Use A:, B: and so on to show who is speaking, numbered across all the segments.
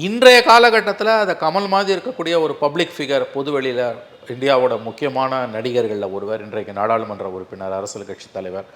A: இன்றைய காலகட்டத்தில் அதை கமல் மாதிரி இருக்கக்கூடிய ஒரு பப்ளிக் ஃபிகர், பொதுவெளியில் இந்தியாவோட முக்கியமான நடிகர்களில் ஒருவர், இன்றைக்கு நாடாளுமன்ற உறுப்பினர், அரசியல் கட்சி தலைவர்,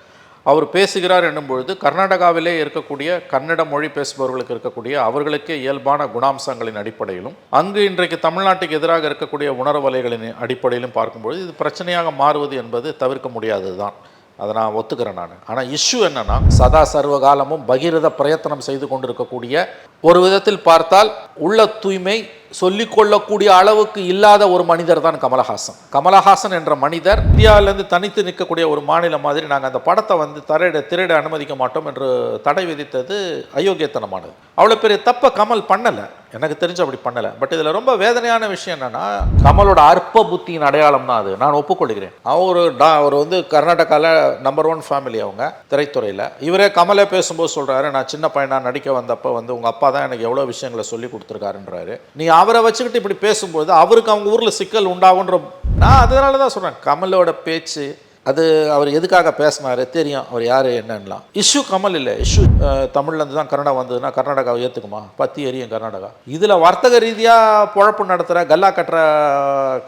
A: அவர் பேசுகிறார் என்னும் பொழுது கர்நாடகாவிலே இருக்கக்கூடிய கன்னட மொழி பேசுபவர்களுக்கு இருக்கக்கூடிய அவர்களுக்கே இயல்பான குணாம்சங்களின் அடிப்படையிலும், அங்கு இன்றைக்கு தமிழ்நாட்டுக்கு எதிராக இருக்கக்கூடிய உணர்வலைகளின் அடிப்படையிலும் பார்க்கும்பொழுது இது பிரச்சனையாக மாறுவது என்பது தவிர்க்க முடியாதது தான். அதை நான் ஒத்துக்கிறேன் நான். ஆனால் இஷ்யூ என்னன்னா, சதா சர்வகாலமும் பகிரத பிரயத்தனம் செய்து கொண்டிருக்கக்கூடிய, ஒரு விதத்தில் பார்த்தால் உள்ள தூய்மை சொல்லிக்கொள்ளக்கூடிய அளவுக்கு இல்லாத ஒரு மனிதர் தான் கமலஹாசன். கமலஹாசன் என்ற மனிதர் இந்தியாவிலேருந்து தனித்து நிற்கக்கூடிய ஒரு மாநிலம் மாதிரி நாங்கள் அந்த படத்தை திரையிட அனுமதிக்க மாட்டோம் என்று தடை விதித்தது அயோக்கியத்தனமானது. அவ்வளோ பெரிய தப்பை கமல் பண்ணலை, எனக்கு தெரிஞ்சு அப்படி பண்ணலை. பட் இதில் ரொம்ப வேதனையான விஷயம் என்னென்னா, கமலோட அற்ப புத்தியின் அடையாளம் தான் அது, நான் ஒப்புக்கொள்கிறேன். அவர் கர்நாடகாவில் நம்பர் 1 ஃபேமிலி, அவங்க திரைத்துறையில். இவரே கமலே பேசும்போது சொல்கிறாரு, நான் சின்ன பையனாக நடிக்க வந்தப்போ உங்கள் அப்பா தான் எனக்கு எவ்வளோ விஷயங்களை சொல்லி கொடுத்துருக்காருன்றாரு. நீ அவரை வச்சுக்கிட்டு இப்படி பேசும்போது அவருக்கு அவங்க ஊரில் சிக்கல் உண்டாகுன்ற, நான் அதனால தான் சொல்கிறேன் கமலோட பேச்சு அது அவர் எதுக்காக பேசினாரு தெரியும், அவர் யார் என்னன்னா. இஷ்யூ கமல் இல்லை, இஷ்யூ தமிழ்லேருந்து தான் கன்னடா வந்ததுன்னா கர்நாடகாவை ஏற்றுக்குமா? பத்தி எரியும் கர்நாடகா. இதில் வர்த்தக ரீதியாக பொழப்பு நடத்துகிற கல்லா கட்டுற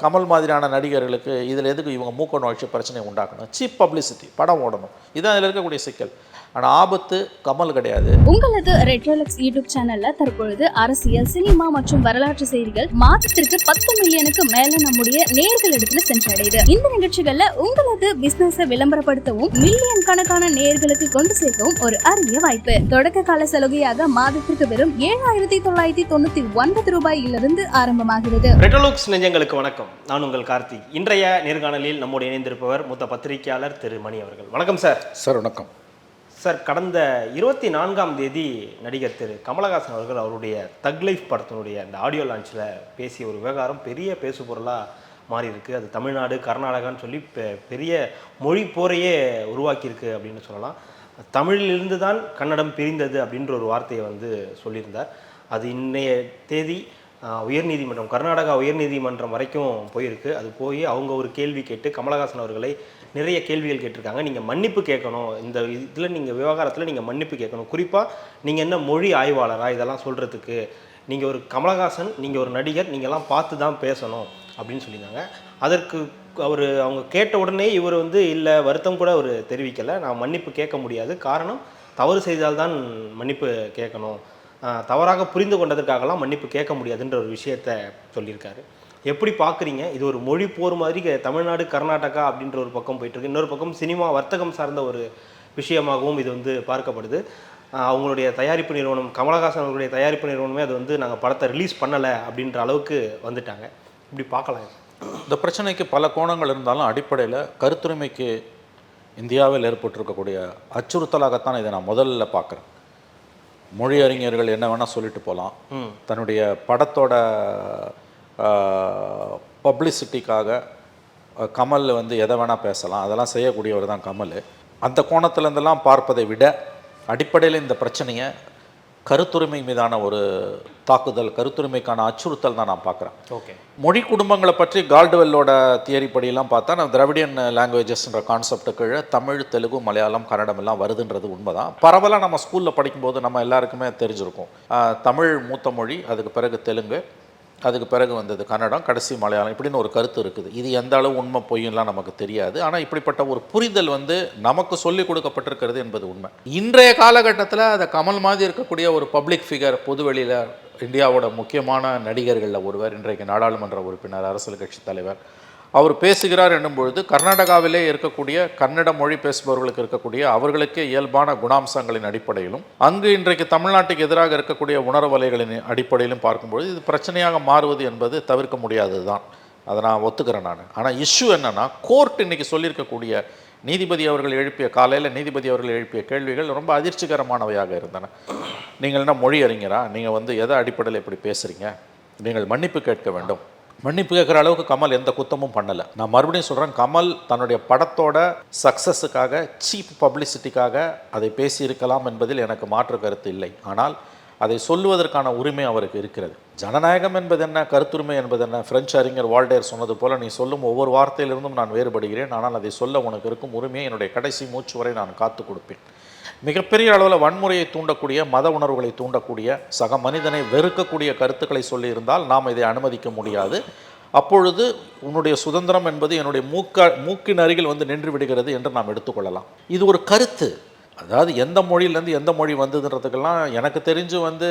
A: கமல் மாதிரியான நடிகர்களுக்கு இதில் எதுக்கு இவங்க மூக்க நுழைச்சி பிரச்சனையை உண்டாக்கணும்? சீப் பப்ளிசிட்டி, படம் ஓடணும், இதுதான் இதில் இருக்கக்கூடிய சிக்கல். ஆனால் ஆபத்து கமல் கிடையாது.
B: உங்களது ரெட்ரோலக்ஸ் யூடியூப் சேனல்ல தற்பொழுது அரசியல், சினிமா மற்றும் வரலாற்று செய்திகள் மாதத்திற்கு 10 மில்லியனுக்கு மேல நம்முடைய நேயர்களிடத்துல சென்றடையுது. இந்த நிகழ்ச்சிகள்ல உங்களது பிசினஸ் விளம்பரப்படுத்தவும் மில்லியன் கணக்கான நேயர்களுக்கு கொண்டு சேர்க்கவும் ஒரு அரிய வாய்ப்பு. தொடக்க கால சலுகையாக மாதத்திற்கு வெறும் 7,999 ரூபாயிலிருந்து ஆரம்பமாகிறது.
C: ரெட்ரோலக்ஸ் நெஞ்சங்களுக்கு வணக்கம், நான் உங்கள் கார்த்திக். இன்றைய நேர்காணலில் நம்முடைய இணைந்திருப்பவர் மூத்த பத்திரிகையாளர் திரு மணி அவர்கள். வணக்கம் சார்.
A: சார் வணக்கம்
C: சார். கடந்த 24ஆம் தேதி நடிகர் திரு கமலஹாசன் அவர்கள் அவருடைய தக் லைஃப் படத்தினுடைய அந்த ஆடியோ லான்ச்சில் பேசிய ஒரு விவகாரம் பெரிய பேசு பொருளாக மாறி இருக்குது. அது தமிழ்நாடு, கர்நாடகான்னு சொல்லி பெரிய மொழி போரையே உருவாக்கியிருக்கு அப்படின்னு சொல்லலாம். தமிழிலிருந்து தான் கன்னடம் பிரிந்தது அப்படின்ற ஒரு வார்த்தையை சொல்லியிருந்தார். அது இன்றைய தேதி உயர்நீதிமன்றம், கர்நாடகா உயர்நீதிமன்றம் வரைக்கும் போயிருக்கு. அது போய் அவங்க ஒரு கேள்வி கேட்டு கமலஹாசன் அவர்களை நிறைய கேள்விகள் கேட்டிருக்காங்க. நீங்கள் மன்னிப்பு கேட்கணும், இந்த இதில் நீங்கள் விவகாரத்தில் நீங்கள் மன்னிப்பு கேட்கணும். குறிப்பாக நீங்கள் என்ன மொழி ஆய்வாளரா இதெல்லாம் சொல்கிறதுக்கு? நீங்கள் ஒரு கமலஹாசன், நீங்கள் ஒரு நடிகர், நீங்கள்லாம் பார்த்து தான் பேசணும் அப்படின்னு சொல்லியிருந்தாங்க. அதற்கு அவங்க கேட்ட உடனே இவர் இல்லை, வருத்தம் கூட அவர் தெரிவிக்கலை. நான் மன்னிப்பு கேட்க முடியாது, காரணம் தவறு செய்தால்தான் மன்னிப்பு கேட்கணும், தவறாக புரிந்து கொண்டதற்காகலாம் மன்னிப்பு கேட்க முடியாதுன்ற ஒரு விஷயத்தை சொல்லியிருக்காரு. எப்படி பார்க்குறீங்க? இது ஒரு மொழி போர் மாதிரி தமிழ்நாடு, கர்நாடகா அப்படின்ற ஒரு பக்கம் போயிட்டுருக்கு. இன்னொரு பக்கம் சினிமா வர்த்தகம் சார்ந்த ஒரு விஷயமாகவும் இது பார்க்கப்படுது. அவங்களுடைய தயாரிப்பு நிறுவனம், கமலஹாசன் அவர்களுடைய தயாரிப்பு நிறுவனமே அது நாங்கள் படத்தை ரிலீஸ் பண்ணலை அப்படின்ற அளவுக்கு வந்துட்டாங்க. இப்படி பார்க்கலாம்.
A: இந்த பிரச்சனைக்கு பல கோணங்கள் இருந்தாலும் அடிப்படையில் கருத்துரிமைக்கு இந்தியாவில் ஏற்பட்டிருக்கக்கூடிய அச்சுறுத்தலாகத்தான் இதை நான் முதல்ல பார்க்குறேன். மொழி அறிஞர்கள் என்ன வேணால் சொல்லிட்டு போகலாம், தன்னுடைய படத்தோட பப்ளிசிட்டிக்காக கமல் எதை வேணால் பேசலாம், அதெல்லாம் செய்யக்கூடியவர் தான் கமல். அந்த கோணத்திலேருந்தெல்லாம் பார்ப்பதை விட அடிப்படையில் இந்த பிரச்சனையை கருத்துரிமை மீதான ஒரு தாக்குதல், கருத்துரிமைக்கான அச்சுறுத்தல் தான் நான் பார்க்குறேன்.
C: ஓகே,
A: மொழி குடும்பங்களை பற்றி கால்டுவெல்லோட தியரி படியெல்லாம் பார்த்தா நான் திராவிடியன் லாங்குவேஜஸ்ன்ற கான்செப்ட் கீழே தமிழ், தெலுங்கு, மலையாளம், கன்னடம் எல்லாம் வருதுன்றது உண்மை தான். பரவலாக நம்ம ஸ்கூலில் படிக்கும்போது நம்ம எல்லாருக்குமே தெரிஞ்சிருக்கும். தமிழ் மூத்த மொழி, அதுக்கு பிறகு தெலுங்கு, அதுக்கு பிறகு வந்தது கன்னடம், கடைசி மலையாளம், இப்படின்னு ஒரு கருத்து இருக்குது. இது எந்த அளவு உண்மை பொய்யெல்லாம் நமக்கு தெரியாது. ஆனால் இப்படிப்பட்ட ஒரு புரிதல் நமக்கு சொல்லிக் கொடுக்கப்பட்டிருக்கிறது என்பது உண்மை. இன்றைய காலகட்டத்தில் அதை கமல் மாதிரி இருக்கக்கூடிய ஒரு பப்ளிக் ஃபிகர், பொதுவெளியில் இந்தியாவோட முக்கியமான நடிகர்களில் ஒருவர், இன்றைக்கு நாடாளுமன்ற உறுப்பினர், அரசியல் கட்சி தலைவர், அவர் பேசுகிறார் என்னும் பொழுது கர்நாடகாவிலே இருக்கக்கூடிய கன்னட மொழி பேசுபவர்களுக்கு இருக்கக்கூடிய அவர்களுக்கே இயல்பான குணாம்சங்களின் அடிப்படையிலும், அங்கு இன்றைக்கு தமிழ்நாட்டுக்கு எதிராக இருக்கக்கூடிய உணர்வலைகளின் அடிப்படையிலும் பார்க்கும்பொழுது இது பிரச்சனையாக மாறுவது என்பது தவிர்க்க முடியாதது தான். அதை நான் ஒத்துக்கிறேன் நான். ஆனால் இஷ்யூ என்னென்னா, கோர்ட் இன்றைக்கி சொல்லியிருக்கக்கூடிய நீதிபதி அவர்கள் எழுப்பிய காலையில் நீதிபதி அவர்கள் எழுப்பிய கேள்விகள் ரொம்ப அதிர்ச்சிகரமானவையாக இருந்தன. நீங்கள் என்ன மொழி அறிஞரா? நீங்கள் எதை அடிப்படையில் இப்படி பேசுகிறீங்க? நீங்கள் மன்னிப்பு கேட்க வேண்டும். மன்னிப்பு கேட்குற அளவுக்கு கமல் எந்த குத்தமும் பண்ணலை. நான் மறுபடியும் சொல்கிறேன், கமல் தன்னுடைய படத்தோட சக்ஸஸுக்காக, சீப் பப்ளிசிட்டிக்காக அதை பேசியிருக்கலாம் என்பதில் எனக்கு மாற்று கருத்து இல்லை. ஆனால் அதை சொல்லுவதற்கான உரிமை அவருக்கு இருக்கிறது. ஜனநாயகம் என்பது என்ன, கருத்துரிமை என்பது என்ன? பிரெஞ்சு அறிஞர் வால்டேர் சொன்னது போல், நீ சொல்லும் ஒவ்வொரு வார்த்தையிலிருந்தும் நான் வேறுபடுகிறேன், ஆனால் அதை சொல்ல உனக்கு இருக்கும் உரிமையை என்னுடைய கடைசி மூச்சு வரை நான் காத்து கொடுப்பேன். மிகப்பெரிய அளவில் வன்முறையை தூண்டக்கூடிய, மத உணர்வுகளை தூண்டக்கூடிய, சக மனிதனை வெறுக்கக்கூடிய கருத்துக்களை சொல்லியிருந்தால் நாம் இதை அனுமதிக்க முடியாது. அப்பொழுது உன்னுடைய சுதந்திரம் என்பது என்னுடைய மூக்கின் அருகில் வந்து நின்று விடுகிறது என்று நாம் எடுத்துக்கொள்ளலாம். இது ஒரு கருத்து. அதாவது எந்த மொழியிலேருந்து எந்த மொழி வந்ததுன்றதுக்கெல்லாம் எனக்கு தெரிஞ்சு வந்து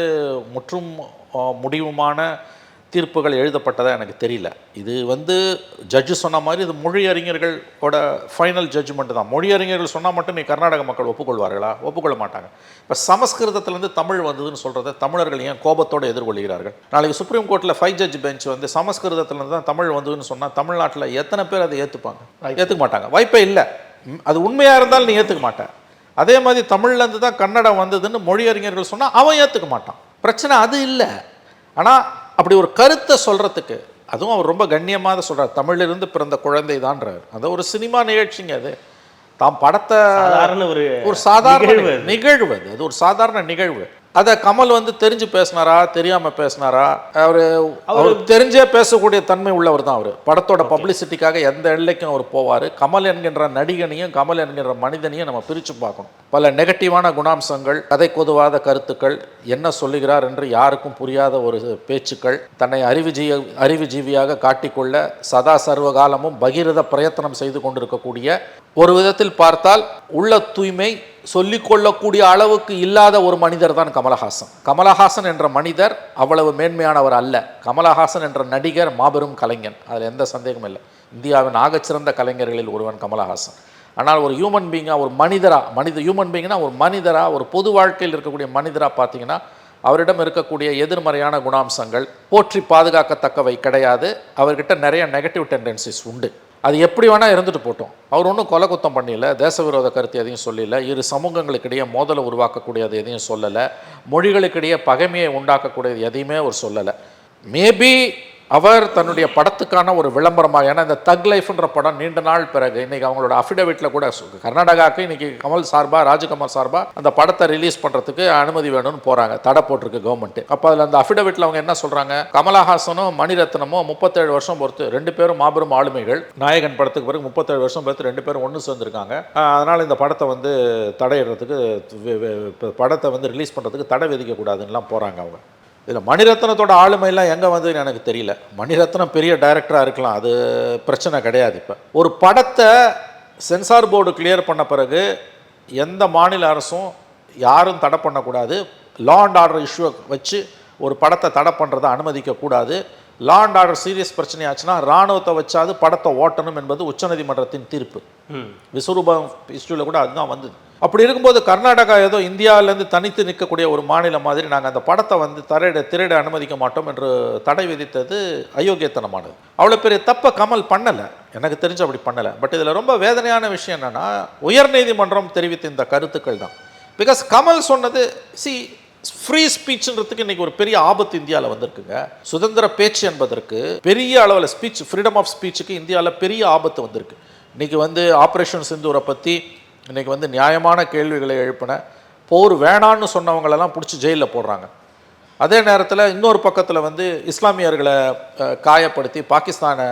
A: முற்றும் முடிவுமான தீர்ப்புகள் எழுதப்பட்டதாக எனக்கு தெரியல. இது வந்து ஜட்ஜு சொன்ன மாதிரி இது மொழி அறிஞர்களோட ஃபைனல் ஜட்ஜ்மெண்ட் தான். மொழி அறிஞர்கள் சொன்னால் மட்டும் நீ கர்நாடக மக்கள் ஒப்புக்கொள்வார்களா? ஒப்புக்கொள்ள மாட்டாங்க. இப்போ சமஸ்கிருதத்திலேருந்து தமிழ் வந்ததுன்னு சொல்கிறத தமிழர்கள் ஏன் கோபத்தோடு எதிர்கொள்கிறார்கள்? நாளைக்கு சுப்ரீம் கோர்ட்டில் 5 ஜட்ஜ் பெஞ்ச் வந்து சமஸ்கிருதத்திலேருந்து தான் தமிழ் வந்ததுன்னு சொன்னால் தமிழ்நாட்டில் எத்தனை பேர் அதை ஏற்றுப்பாங்க? ஏற்றுக்க மாட்டாங்க. வாய்ப்பே இல்லை. அது உண்மையாக இருந்தாலும் நீ ஏற்றுக்க மாட்டேன். அதே மாதிரி தமிழ்லேருந்து தான் கன்னடம் வந்ததுன்னு மொழி அறிஞர்கள் சொன்னால் அவன் ஏற்றுக்க மாட்டான். பிரச்சனை அது இல்லை. ஆனால் அப்படி ஒரு கருத்தை சொல்கிறதுக்கு, அதுவும் அவர் ரொம்ப கண்ணியமாக சொல்கிறார், தமிழிலிருந்து பிறந்த குழந்தை தான்றார். அது ஒரு சினிமா நிகழ்ச்சிங்க. அது தாம் படத்தை ஒரு சாதாரண நிகழ்வு, அது ஒரு சாதாரண நிகழ்வு. அதை கமல் வந்து தெரிஞ்சு பேசினாரா தெரியாமல் பேசினாரா? அவர் தெரிஞ்சே பேசக்கூடிய தன்மை உள்ளவர் தான். அவர் படத்தோட பப்ளிசிட்டிக்காக எந்த எல்லைக்கும் அவர் போவார். கமல் என்கின்ற நடிகனையும் கமல் என்கின்ற மனிதனையும் நம்ம பிரித்து பார்க்கணும். பல நெகட்டிவான குணாம்சங்கள், கதை கொதுவாத கருத்துக்கள், என்ன சொல்லுகிறார் என்று யாருக்கும் புரியாத ஒரு பேச்சுக்கள், தன்னை அறிவுஜீவியாக காட்டிக்கொள்ள சதா சர்வகாலமும் பகிரத பிரயத்தனம் செய்து கொண்டிருக்கக்கூடிய, ஒரு விதத்தில் பார்த்தால் உள்ள தூய்மை சொல்லிக்கொள்ளக்கூடிய அளவுக்கு இல்லாத ஒரு மனிதர் தான் கமலஹாசன். கமலஹாசன் என்ற மனிதர் அவ்வளவு மேன்மையானவர் அல்ல. கமலஹாசன் என்ற நடிகர் மாபெரும் கலைஞன், அதில் எந்த சந்தேகமும் இல்லை. இந்தியாவின் ஆகச்சிறந்த கலைஞர்களில் ஒருவன் கமலஹாசன். ஆனால் ஒரு ஹியூமன் பீயிங்காக, ஒரு ஹியூமன் பீயிங்னா ஒரு மனிதராக, ஒரு பொது வாழ்க்கையில் இருக்கக்கூடிய மனிதராக பார்த்தீங்கன்னா அவரிடம் இருக்கக்கூடிய எதிர்மறையான குணாம்சங்கள் போற்றி பாதுகாக்கத்தக்கவை கிடையாது. அவர்கிட்ட நிறைய நெகட்டிவ் டெண்டன்சிஸ் உண்டு. அது எப்படி வேணால் இருந்துட்டு போட்டோம். அவர் ஒன்றும் கொலை குத்தம் பண்ணல, தேசவிரோத கருத்து எதையும் சொல்லலை, இரு சமூகங்களுக்கிடையே மோதலை உருவாக்கக்கூடியது எதையும் சொல்லலை, மொழிகளுக்கிடையே பகைமையை உண்டாக்கக்கூடியது எதையுமே அவர் சொல்லலை. மேபி அவர் தன்னுடைய படத்துக்கான ஒரு விளம்பரமாக, ஏன்னா இந்த தக் லைஃப்ன்ற படம் நீண்ட நாள் பிறகு இன்றைக்கி அவங்களோட அஃபிடவிட்டில் கூட கர்நாடகாவுக்கு இன்றைக்கி கமல் சார்பாக, ராஜ்குமார் சார்பாக அந்த படத்தை ரிலீஸ் பண்ணுறதுக்கு அனுமதி வேணும்னு போகிறாங்க, தடை போட்டிருக்கு கவர்மெண்ட்டு. அப்போ அதில் அந்த அஃபிடவிட்டில் அவங்க என்ன சொல்கிறாங்க, கமலஹாசனும் மணிரத்னமும் 37 வருஷம் பொறுத்து 2 பேரும் மாபெரும் ஆளுமைகள், நாயகன் படத்துக்கு பிறகு 37 வருஷம் பொறுத்து 2 பேரும் ஒன்று சேர்ந்துருக்காங்க. அதனால் இந்த படத்தை வந்து தடையிடுறதுக்கு, படத்தை வந்து ரிலீஸ் பண்ணுறதுக்கு தடை விதிக்கக்கூடாதுன்னெலாம் போகிறாங்க அவங்க. இதில் மணிரத்னத்தோட ஆளுமையெல்லாம் எங்கே வந்ததுன்னு எனக்கு தெரியல. மணிரத்னம் பெரிய டைரக்டராக இருக்கலாம், அது பிரச்சனை கிடையாது. இப்போ ஒரு படத்தை சென்சார் போர்டு கிளியர் பண்ண பிறகு எந்த மாநில அரசும் யாரும் தடை பண்ணக்கூடாது. லா அண்ட் ஆர்டர் இஷ்யூவை வச்சு ஒரு படத்தை தடை பண்ணுறதை அனுமதிக்கக்கூடாது. லா அண்ட் ஆர்டர் சீரியஸ் பிரச்சனையாச்சுன்னா இராணுவத்தை வச்சாது படத்தை ஓட்டணும் என்பது உச்சநீதிமன்றத்தின் தீர்ப்பு. விஸ்வரூபம் இஷ்யூவில் கூட அதுதான் வந்தது. அப்படி இருக்கும்போது கர்நாடகா ஏதோ இந்தியாவிலேருந்து தனித்து நிற்கக்கூடிய ஒரு மாநிலம் மாதிரி நாங்கள் அந்த படத்தை வந்து திரையிட அனுமதிக்க மாட்டோம் என்று தடை விதித்தது அயோக்கியத்தனமானது. அவ்வளோ பெரிய தப்பை கமல் பண்ணலை, எனக்கு தெரிஞ்சு அப்படி பண்ணலை. பட் இதில் ரொம்ப வேதனையான விஷயம் என்னென்னா, உயர்நீதிமன்றம் தெரிவித்த இந்த கருத்துக்கள் தான். பிகாஸ் கமல் சொன்னது, ஃப்ரீ ஸ்பீச்ன்றதுக்கு இன்றைக்கி ஒரு பெரிய ஆபத்து இந்தியாவில் வந்திருக்குங்க. சுதந்திர பேச்சு என்பதற்கு பெரிய அளவில் ஸ்பீச், ஃப்ரீடம் ஆஃப் ஸ்பீச்சுக்கு இந்தியாவில் பெரிய ஆபத்து வந்திருக்கு. இன்றைக்கி வந்து ஆப்ரேஷன் சிந்தூரை பற்றி இன்றைக்கி வந்து நியாயமான கேள்விகளை எழுப்பின, போர் வேணான்னு சொன்னவங்களெல்லாம் பிடிச்சி ஜெயிலில் போடுறாங்க. அதே நேரத்தில் இன்னொரு பக்கத்தில் வந்து இஸ்லாமியர்களை காயப்படுத்தி பாகிஸ்தானை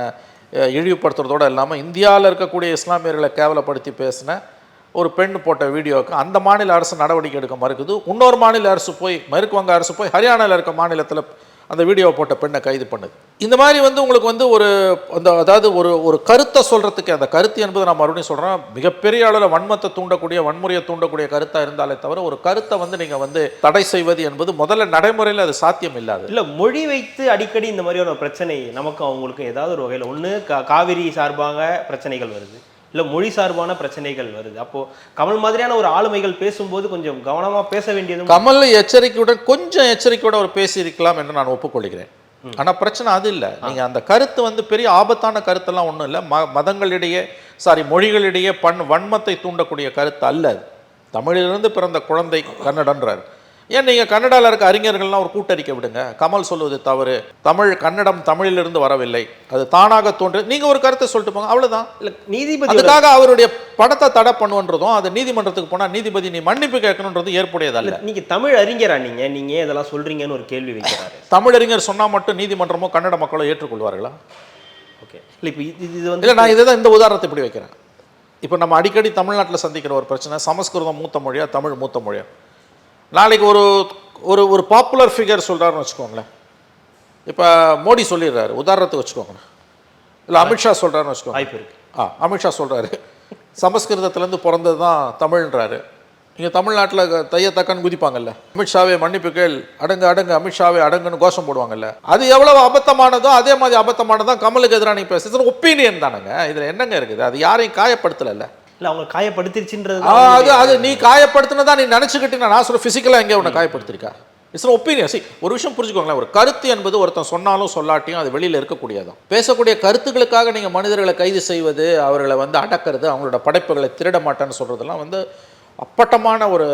A: இழிவுபடுத்துறதோடு இல்லாமல் இந்தியாவில் இருக்கக்கூடிய இஸ்லாமியர்களை கேவலப்படுத்தி பேசின ஒரு பெண் போட்ட வீடியோவுக்கு அந்த மாநில அரசு நடவடிக்கை எடுக்க மறுக்குது. இன்னொரு மாநில அரசு போய், மேற்கு வங்க அரசு போய் ஹரியானாவில் இருக்க மாநிலத்தில் அந்த வீடியோவை போட்ட பெண்ணை கைது பண்ணுது. இந்த மாதிரி வந்து உங்களுக்கு வந்து அதாவது ஒரு கருத்தை சொல்கிறதுக்கு, அந்த கருத்து என்பது நான் மறுபடியும் சொல்கிறேன், மிகப்பெரிய அளவில் வன்மத்தை தூண்டக்கூடிய, வன்முறையை தூண்டக்கூடிய கருத்தாக இருந்தாலே தவிர ஒரு கருத்தை வந்து நீங்கள் வந்து தடை செய்வது என்பது முதல்ல நடைமுறையில் அது சாத்தியம் இல்லாது.
C: இல்லை, மொழி வைத்து அடிக்கடி இந்த மாதிரியான பிரச்சனை நமக்கும் அவங்களுக்கும் ஏதாவது ஒரு வகையில் ஒன்று காவிரி சார்பாக பிரச்சனைகள் வருது, இல்லை மொழி சார்பான பிரச்சனைகள் வருது. அப்போது கமல் மாதிரியான ஒரு ஆளுமைகள் பேசும்போது கொஞ்சம் கவனமாக பேச வேண்டியது.
A: கமல் கொஞ்சம் எச்சரிக்கையோட அவர் பேசியிருக்கலாம் என்று நான் ஒப்புக்கொள்கிறேன். ஆனால் பிரச்சனை அது இல்லை. நீங்கள் அந்த கருத்து வந்து பெரிய ஆபத்தான கருத்தெல்லாம் ஒன்றும் இல்லை. மதங்களிடையே மொழிகளிடையே வன்மத்தை தூண்டக்கூடிய கருத்து அல்ல. தமிழிலிருந்து பிறந்த குழந்தை கன்னடன்றார். ஏன் நீங்கள் கன்னடாவில் இருக்க அறிஞர்கள்லாம் ஒரு கூட்டறிக்கை விடுங்க. கமல் சொல்வது தவறு, கன்னடம் தமிழிலிருந்து வரவில்லை, அது தானாக தோன்று, நீங்கள் ஒரு கருத்தை சொல்லிட்டு போங்க, அவ்வளோதான். இல்லை, நீதிபதி அதுக்காக அவருடைய படத்தை தடை பண்ணுவன்றதும், அது நீதிமன்றத்துக்கு போனால் நீதிபதி நீ மன்னிப்பு கேட்கணுன்றது ஏற்புடையதல்ல. நீங்கள் தமிழ் அறிஞரா, நீங்கள் இதெல்லாம் சொல்கிறீங்கன்னு ஒரு கேள்வி வைக்கிறாரு. தமிழறிஞர் சொன்னால் மட்டும் நீதிமன்றமோ கன்னட மக்களோ ஏற்றுக்கொள்வார்களா? ஓகே, இல்லை இப்போ இது வந்து இல்லை, நான் இதை தான் இந்த உதாரணத்தை இப்படி வைக்கிறேன். இப்போ நம்ம அடிக்கடி தமிழ்நாட்டில் சந்திக்கிற ஒரு பிரச்சனை, சமஸ்கிருதம் மூத்த மொழியா தமிழ் மூத்த மொழியா. நாளைக்கு ஒரு ஒரு ஒரு பாப்புலர் ஃபிகர் சொல்கிறாருன்னு வச்சுக்கோங்களேன். இப்போ மோடி சொல்லிடுறாரு, உதாரணத்துக்கு வச்சுக்கோங்க. இல்லை அமித்ஷா சொல்கிறாருன்னு வச்சுக்கோங்க.
C: வாய்ப்பு இருக்குது.
A: அமித்ஷா சொல்கிறாரு சமஸ்கிருதத்துலேருந்து பிறந்தது தான் தமிழ்ன்றாரு. இங்கே தமிழ்நாட்டில் தைய தக்கன்னு குதிப்பாங்கல்ல, அமித்ஷாவே மன்னிப்பு கேள், அடங்கு அடங்கு அமித்ஷாவே அடங்குன்னு கோஷம் போடுவாங்கல்ல. அது எவ்வளவு அபத்தமானதோ அதே மாதிரி அபத்தமானதான் கமலுக்கு எதிராக நீங்கள் பேசுறது ஒப்பீனியன் தானுங்க. இதில் என்னங்க இருக்குது? அது யாரையும் காயப்படுத்தலை.
C: இல்லை அவங்க காயப்படுத்திருச்சுன்றது
A: அது நீ காயப்படுத்தினதா நீ நினச்சிக்கிட்டீங்கன்னா நான் சொல்ல ஃபிசிக்கலாக எங்கே உன்னை காயப்படுத்திருக்கா? It's opinion. ஒரு விஷயம் புரிஞ்சுக்கோங்களேன், ஒரு கருத்து என்பது ஒருத்தன் சொன்னாலும் சொல்லாட்டியும் அது வெளியில் இருக்கக்கூடியதான். பேசக்கூடிய கருத்துக்களுக்காக நீங்கள் மனிதர்களை கைது செய்வது, அவர்களை வந்து அடக்கிறது, அவங்களோட படைப்புகளை திருட மாட்டேன்னு சொல்கிறதெல்லாம் வந்து அப்பட்டமான ஒரு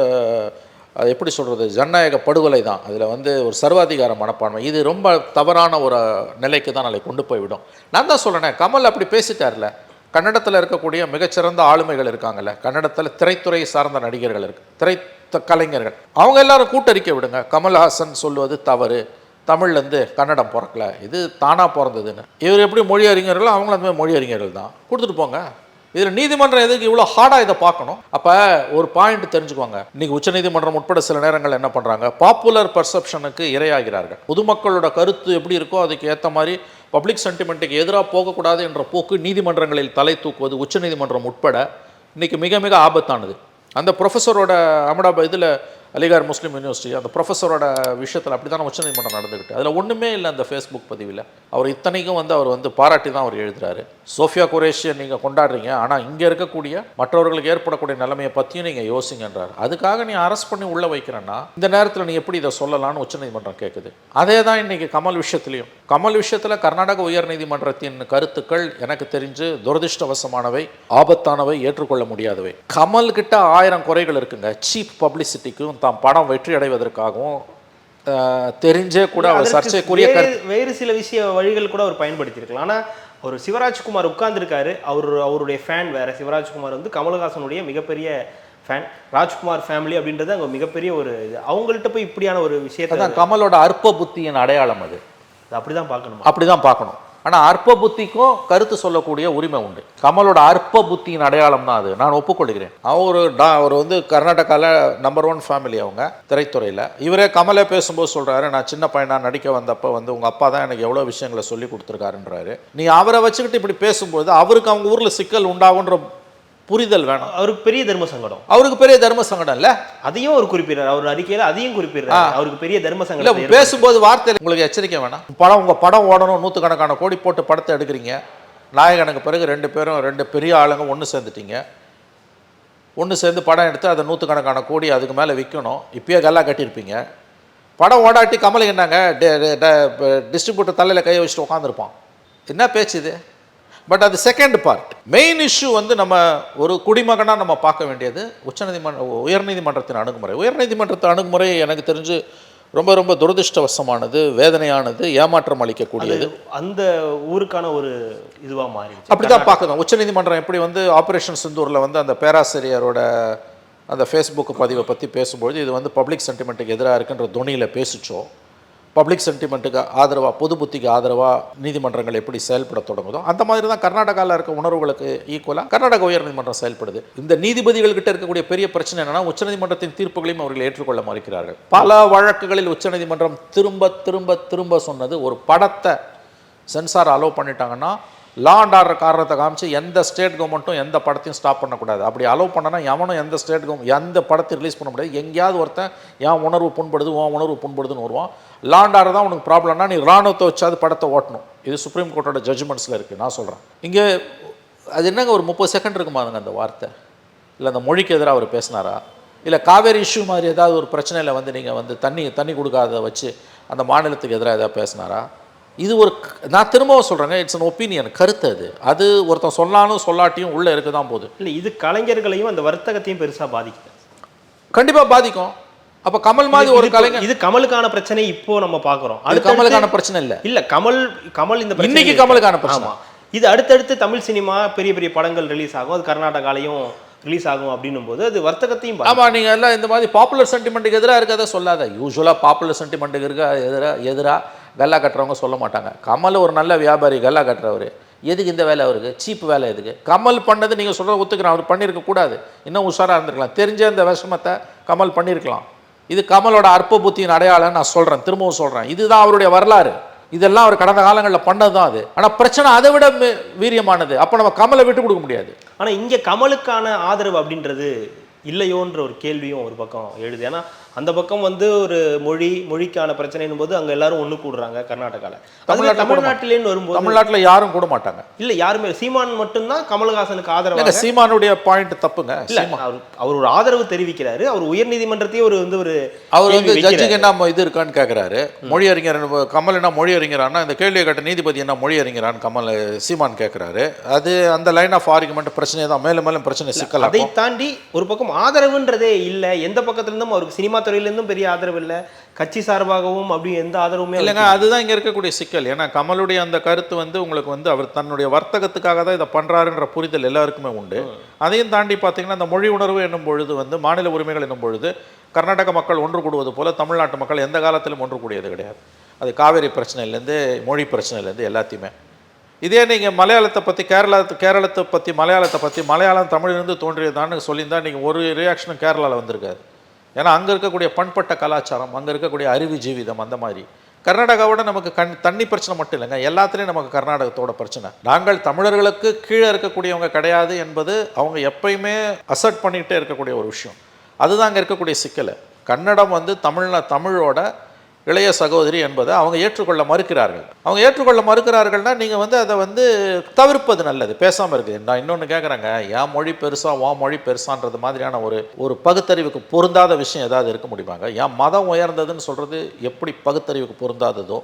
A: எப்படி சொல்கிறது, ஜனநாயக படுகொலை தான். அதில் வந்து ஒரு சர்வாதிகார மனப்பான்மை, இது ரொம்ப தவறான ஒரு நிலைக்கு தான் நாளை கொண்டு போய்விடும். நான் தான் சொல்கிறேன், கமல் அப்படி பேசிட்டார்ல. கன்னடத்தில் இருக்கக்கூடிய மிகச்சிறந்த ஆளுமைகள் இருக்காங்கல்ல, கன்னடத்தில் திரைத்துறை சார்ந்த நடிகர்கள் திரை கலைஞர்கள், அவங்க எல்லாரும் கூட்டறிக்கை விடுங்க. கமல்ஹாசன் சொல்லுவது தவறு, தமிழ்லேருந்து கன்னடம் பிறக்கல, இது தானாக பிறந்ததுன்னு. இவர் எப்படி மொழி அறிஞர்களோ அவங்களும் அந்த மாதிரி மொழி அறிஞர்கள் தான். கொடுத்துட்டு போங்க. இதில் நீதிமன்றம் எதுக்கு இவ்வளோ ஹார்டாக இதை பார்க்கணும்? அப்போ ஒரு பாயிண்ட் தெரிஞ்சுக்கோங்க. இன்றைக்கி உச்சநீதிமன்றம் உட்பட சில நேரங்கள் என்ன பண்ணுறாங்க, பாப்புலர் பர்செப்ஷனுக்கு இரையாகிறார்கள். பொதுமக்களோட கருத்து எப்படி இருக்கோ அதுக்கு ஏற்ற மாதிரி பப்ளிக் சென்டிமெண்ட்டுக்கு எதிராக போகக்கூடாது என்ற போக்கு நீதிமன்றங்களில் தலை தூக்குவது உச்சநீதிமன்றம் உட்பட இன்றைக்கி மிக மிக ஆபத்தானது. அந்த ப்ரொஃபஸரோட அகமதாபாத் இதில் அலிகார் முஸ்லீம் யூனிவர்சிட்டி அந்த ப்ரொஃபஸரோட விஷயத்தில் அப்படி தான் உச்சநீதிமன்றம் நடந்துக்கிட்டு, அதில் ஒன்றுமே இல்லை அந்த ஃபேஸ்புக் பதிவில். அவர் இத்தனைக்கும் வந்து அவர் வந்து பாராட்டி தான் அவர் எழுதுறாரு. சோஃபியா குரேஷியை நீங்கள் கொண்டாடுறீங்க, ஆனால் இங்கே இருக்கக்கூடிய மற்றவர்களுக்கு ஏற்படக்கூடிய நிலைமையை பற்றியும் நீங்கள் யோசிங்கன்றார். அதுக்காக நீ அரெஸ்ட் பண்ணி உள்ளே வைக்கிறேன்னா இந்த நேரத்தில் நீ எப்படி இதை சொல்லலான்னு உச்சநீதிமன்றம் கேட்குது. அதே தான் இன்றைக்கி கமல் விஷயத்துலையும். கமல் விஷயத்தில் கர்நாடக உயர்நீதிமன்றத்தின் கருத்துக்கள் எனக்கு தெரிஞ்சு துரதிருஷ்டவசமானவை, ஆபத்தானவை, ஏற்றுக்கொள்ள முடியாதவை. கமல் கிட்ட 1000 குறைகள் இருக்குங்க. சீப் பப்ளிசிட்டிக்கும் தாம் படம் வெற்றி அடைவதற்காகவும் தெரிஞ்சே கூட அவர் சர்ச்சைக்குரிய
C: வேறு சில விஷய வழிகள் கூட அவர் பயன்படுத்தியிருக்கலாம். ஆனால் ஒரு சிவராஜ்குமார் உட்கார்ந்துருக்காரு, அவருடைய ஃபேன் வேற. சிவராஜ்குமார் வந்து கமல்ஹாசனுடைய மிகப்பெரிய ஃபேன். ராஜ்குமார் ஃபேமிலி அப்படின்றது அங்கே மிகப்பெரிய ஒரு இது. அவங்கள்ட்ட போய் இப்படியான ஒரு விஷயத்தை
A: தான் கமலோட அற்ப புத்தியின் அடையாளம் அது.
C: அப்படிதான் பார்க்கணும்,
A: அப்படிதான் பார்க்கணும். ஆனால் அற்ப புத்திக்கும் கருத்து சொல்லக்கூடிய உரிமை உண்டு. கமலோட அற்ப புத்தியின் அடையாளம் தான் அது, நான் ஒப்புக்கொள்கிறேன். அவர் வந்து கர்நாடகாவில் நம்பர் 1 ஃபேமிலி அவங்க திரைத்துறையில். இவரே கமலே பேசும்போது சொல்கிறாரு, நான் சின்ன பையனாக நடிக்க வந்தப்போ வந்து உங்கள் அப்பா தான் எனக்கு எவ்வளோ விஷயங்களை சொல்லி கொடுத்துருக்காருன்றாரு. நீ அவரை வச்சுக்கிட்டு இப்படி பேசும்போது அவருக்கு அவங்க ஊரில் சிக்கல் உண்டாகுன்ற புரிதல் வேணும்.
C: அவருக்கு பெரிய தர்ம சங்கடம்.
A: அவருக்கு பெரிய தர்ம சங்கடம் இல்லை,
C: அதையும் அவர் குறிப்பிடுறார். அவர் அறிக்கையில் அதையும் குறிப்பிடுறார். அவருக்கு பெரிய தர்ம சங்கடம்.
A: பேசும்போது வார்த்தை உங்களுக்கு எச்சரிக்கை வேணாம். உங்கள் படம் ஓடணும், 100கணக்கான கோடி போட்டு படத்தை எடுக்கிறீங்க. நாயகனுக்கு பிறகு 2 பெரிய ஆளுங்க ஒன்று சேர்ந்துட்டீங்க. ஒன்று சேர்ந்து படம் எடுத்து அதை 100கணக்கான கோடி அதுக்கு மேலே விற்கணும். இப்பயே கல்லா கட்டியிருப்பீங்க. படம் ஓடாட்டி கமலுக்கு என்னங்க டிஸ்ட்ரிபியூட்டர் தலையில் கையை வச்சுட்டு உட்காந்துருப்பான். என்ன பேச்சு இது? பட் அது செகண்ட் பார்ட். மெயின் இஷ்யூ வந்து நம்ம ஒரு குடிமகனாக நம்ம பார்க்க வேண்டியது உயர்நீதிமன்றத்தின் அணுகுமுறை. உயர்நீதிமன்றத்தின் அணுகுமுறை எனக்கு தெரிஞ்சு ரொம்ப ரொம்ப துரதிருஷ்டவசமானது, வேதனையானது, ஏமாற்றம் அளிக்கக்கூடியது.
C: அந்த ஊருக்கான ஒரு இதுவாக மாறி
A: அப்படி தான் பார்க்கணும். உச்சநீதிமன்றம் எப்படி வந்து ஆப்ரேஷன் சிந்தூரில் வந்து அந்த பேராசிரியரோட அந்த ஃபேஸ்புக் பதிவை பற்றி பேசும்பொழுது இது வந்து பப்ளிக் சென்டிமெண்ட்டுக்கு எதிராக இருக்குன்ற துணியில் பேசிச்சோ, பப்ளிக் சென்டிமெண்ட்டுக்கு ஆதரவாக, பொது புத்திக்கு ஆதரவாக நீதிமன்றங்கள் எப்படி செயல்பட தொடங்குதோ அந்த மாதிரி தான் கர்நாடகாவில் இருக்க உணர்வுகளுக்கு ஈக்குவலாக கர்நாடக உயர்நீதிமன்றம் செயல்படுது. இந்த நீதிபதிகள்கிட்ட இருக்கக்கூடிய பெரிய பிரச்சனை என்னன்னா, உச்சநீதிமன்றத்தின் தீர்ப்புகளையும் அவர்கள் ஏற்றுக்கொள்ள மறுக்கிறார்கள். பல வழக்குகளில் உச்சநீதிமன்றம் திரும்ப திரும்ப திரும்ப சொன்னது, ஒரு படத்தை சென்சார் அலோவ் பண்ணிட்டாங்கன்னா லா அண்ட் ஆர்டர் காரணத்தை காமிச்சு எந்த ஸ்டேட் கவர்மெண்ட்டும் எந்த படத்தையும் ஸ்டாப் பண்ணக்கூடாது. அப்படி அலோவ் பண்ணனா எவனும் எந்த ஸ்டேட் கவர்மெண்ட் எந்த படத்தை ரிலீஸ் பண்ண முடியாது. எங்கேயாவது ஒருத்தன் என் உணர்வு புண்படுது, உன் உணர்வு புண்படுதுன்னு வருவான். லா அண்ட் ஆர்டர் தான் உனக்கு ப்ராப்ளம்னா நீ ராணுவத்தை வச்சாது படத்தை ஓட்டணும். இது சுப்ரீம் கோர்ட்டோட ஜட்ஜ்மெண்ட்ஸில் இருக்குது. நான் சொல்கிறேன், இங்கே அது என்னங்க ஒரு 30 செகண்ட் இருக்குமாதுங்க அந்த வார்த்தை. இல்லை அந்த மொழிக்கு எதிராக அவர் பேசினாரா? இல்லை காவேரி இஷ்யூ மாதிரி ஏதாவது ஒரு பிரச்சனையில் வந்து நீங்கள் வந்து தண்ணி கொடுக்காத வச்சு அந்த மாநிலத்துக்கு எதிராக ஏதாவது பேசினாரா? இது ஒரு, நான் திரும்பவும் சொல்கிறேங்க, இட்ஸ் அன் ஒப்பீனியன், கருத்து. அது ஒருத்தன் சொல்லாலும் சொல்லாட்டியும் உள்ளே இருக்க தான் போகுது.
C: இல்லை, இது கலைஞர்களையும் அந்த வர்த்தகத்தையும் பெருசாக பாதிக்குது.
A: கண்டிப்பாக பாதிக்கும். அப்போ கமல் மாதிரி ஒரு கலைஞர்,
C: இது கமலுக்கான பிரச்சனை இப்போ நம்ம பார்க்குறோம்.
A: அது கமலுக்கான பிரச்சனை இல்லை.
C: கமல் இந்த
A: இன்னைக்கு கமலுக்கான பிரச்சனை.
C: இது அடுத்தடுத்து தமிழ் சினிமா பெரிய பெரிய படங்கள் ரிலீஸ் ஆகும், அது கர்நாடகாலையும் ரிலீஸ் ஆகும் அப்படின்னும் போது அது வர்த்தகத்தையும்.
A: ஆமாம், நீங்கள் எல்லாம் இந்த மாதிரி பாப்புலர் சென்டிமெண்ட்டுக்கு எதிராக இருக்கிறத சொல்லாத. யூஸ்வலாக பாப்புலர் சென்டிமெண்ட்டுக்கு எதிராக கல்லா கட்டுறவங்க சொல்ல மாட்டாங்க. கமல் ஒரு நல்ல வியாபாரி, கல்லா கட்டுறவர். எதுக்கு இந்த வேலை அவருக்கு, சீப் வேலை எதுக்கு? கமல் பண்ணது நீங்கள் சொல்கிற ஒத்துக்கிறேன், அவர் பண்ணியிருக்க கூடாது, இன்னும் உஷாராக இருந்திருக்கலாம், தெரிஞ்ச அந்த விஷமத்தை கமல் பண்ணியிருக்கலாம். இது கமலோட அற்ப புத்தியின் அடையாளம் நான் சொல்கிறேன், திரும்பவும் சொல்கிறேன். இதுதான் அவருடைய வரலாறு, இதெல்லாம் அவர் கடந்த காலங்களில் பண்ணது தான் அது. ஆனால் பிரச்சனை அதை விட வீரியமானது. அப்போ நம்ம கமலை விட்டு கொடுக்க முடியாது.
C: ஆனால் இங்கே கமலுக்கான ஆதரவு அப்படின்றது இல்லையோன்ற ஒரு கேள்வியும் ஒரு பக்கம் எழுது. ஏன்னா அந்த பக்கம் வந்து ஒரு மொழிக்கான பிரச்சனைன்னு போது அங்கே எல்லாரும் ஒன்று கூடுறாங்க கர்நாடகாவில். தமிழ்நாட்டிலேன்னு வரும்போது
A: தமிழ்நாட்டில் யாரும் கூட மாட்டாங்க.
C: இல்லை, யாருமே. சீமான் மட்டும்தான் கமல்ஹாசனுக்கு ஆதரவு.
A: சீமானுடைய பாயிண்ட் தப்புங்க.
C: இல்லை, அவர் ஒரு ஆதரவு தெரிவிக்கிறாரு. அவர் உயர்நீதிமன்றத்தையும்
A: அவர் வந்து ஜட்ஜுக்கு என்ன இது இருக்கான்னு கேட்குறாரு. மொழி அறிஞர் கமல் என்ன மொழி அறிஞரானா, இந்த கேள்வியை கேட்ட நீதிபதி என்ன மொழி அறிஞரான்னு சீமான் கேட்குறாரு. அது அந்த லைன் ஆஃப் ஆர்குமெண்ட் பிரச்சனை தான், மேலும் மேலும் பிரச்சனை சிக்கல்.
C: அதை தாண்டி ஒரு பக்கம் ஆதரவுன்றதே இல்லை. எந்த பக்கத்துலேருந்தும் அவருக்கு சினிமா துறையிலேருந்தும் பெரிய ஆதரவு இல்லை, கட்சி சார்பாகவும் அப்படி எந்த ஆதரவுமே
A: இல்லைங்க. அதுதான் இங்கே இருக்கக்கூடிய சிக்கல். ஏன்னா கமலுடைய அந்த கருத்து வந்து உங்களுக்கு வந்து அவர் தன்னுடைய வர்த்தகத்துக்காக தான் இதை பண்ணுறாருன்ற புரிதல் எல்லாருக்குமே உண்டு. அதையும் தாண்டி பார்த்தீங்கன்னா இந்த மொழி உணர்வு என்னும் பொழுது வந்து மாநில உரிமைகள் என்னும் பொழுது கர்நாடக மக்கள் ஒன்று கூடுவது போல தமிழ்நாட்டு மக்கள் எந்த காலத்திலும் ஒன்று கூடியது கிடையாது. அது காவேரி பிரச்சனையிலேருந்து மொழி பிரச்சனையிலேருந்து எல்லாத்தையுமே. இதே நீங்கள் மலையாளத்தை பற்றி கேரளத்தை பற்றி மலையாளத்தை பற்றி மலையாளம் தமிழிலிருந்து தோன்றியதான்னு சொல்லியிருந்தால் நீங்கள் ஒரு ரியாக்ஷனும் கேரளாவில் வந்திருக்காது. ஏன்னா அங்கே இருக்கக்கூடிய பண்பட்ட கலாச்சாரம், அங்கே இருக்கக்கூடிய அறிவு ஜீவிதம், அந்த மாதிரி. கர்நாடகாவோட நமக்கு தண்ணி பிரச்சனை மட்டும் இல்லைங்க, எல்லாத்துலேயும் நமக்கு கர்நாடகத்தோட பிரச்சனை. நாங்கள் தமிழர்களுக்கு கீழே இருக்கக்கூடியவங்க கிடையாது என்பது அவங்க எப்பயுமே அசர்ட் பண்ணிக்கிட்டே இருக்கக்கூடிய ஒரு விஷயம். அதுதான் அங்கே இருக்கக்கூடிய சிக்கலை. கன்னடம் வந்து தமிழோட இளைய சகோதரி என்பதை அவங்க ஏற்றுக்கொள்ள மறுக்கிறார்கள். அவங்க ஏற்றுக்கொள்ள மறுக்கிறார்கள்னா நீங்கள் வந்து அதை வந்து தவிர்ப்பது நல்லது, பேசாமல் இருக்குது. நான் இன்னொன்று கேட்குறேங்க, என் மொழி பெருசா உன் மொழி பெருசான்றது மாதிரியான ஒரு பகுத்தறிவுக்கு பொருந்தாத விஷயம் ஏதாவது இருக்க முடியுமாங்க? என் மதம் உயர்ந்ததுன்னு சொல்கிறது எப்படி பகுத்தறிவுக்கு பொருந்தாததோ,